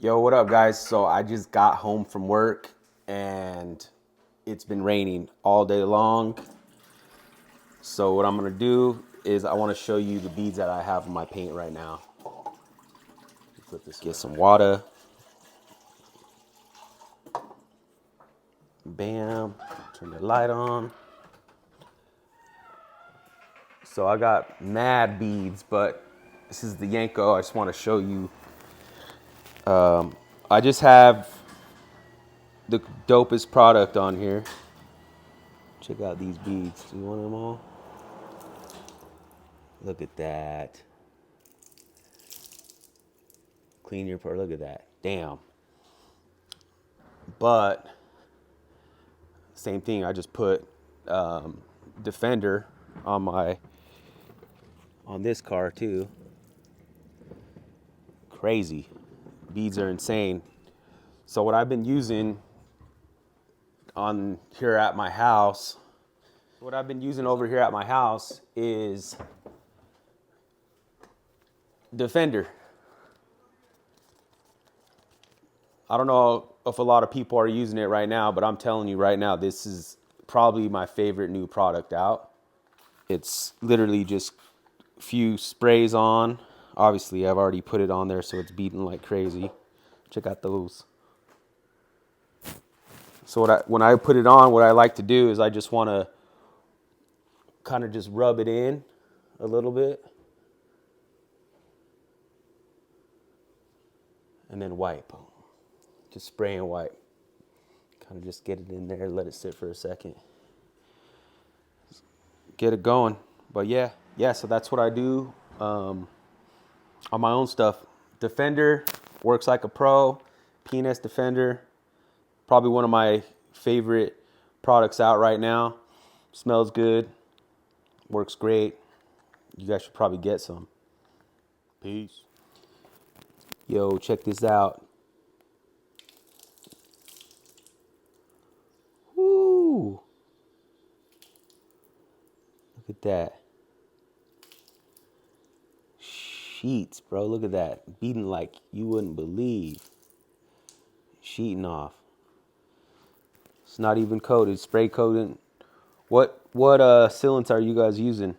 Yo, what up, guys? So I just got home from work and it's been raining all day long. So what I'm gonna do is I want to show you the beads that I have in my paint right now. Flip this. Get some water. Bam. Turn the light on. So I got mad beads, but this is the Yanko. I just want to show you. I just have the dopest product on here. Check out these beads. Do you want them all? Look at that. Clean your part. Look at that. Damn. But same thing. I just put Defender on this car too. Crazy. Beads are insane. So what I've been using on here at my house, what I've been using over here at my house is Defender. I don't know if a lot of people are using it right now, but I'm telling you right now, this is probably my favorite new product out. It's literally just a few sprays on. Obviously, I've already put it on there, so it's beating like crazy. Check out those. So when I put it on, what I like to do is I just want to kind of just rub it in a little bit and then wipe. Just spray and wipe. Kind of just get it in there, let it sit for a second. Get it going. But yeah, so that's what I do on my own stuff. Defender works like a pro. P&S Defender, probably one of my favorite products out right now. Smells good, works great. You guys should probably get some. Peace. Yo, check this out. Woo! Look at that. Sheets, bro. Look at that. Beating like you wouldn't believe. Sheeting off. It's not even coated. Spray coating. What sealants are you guys using?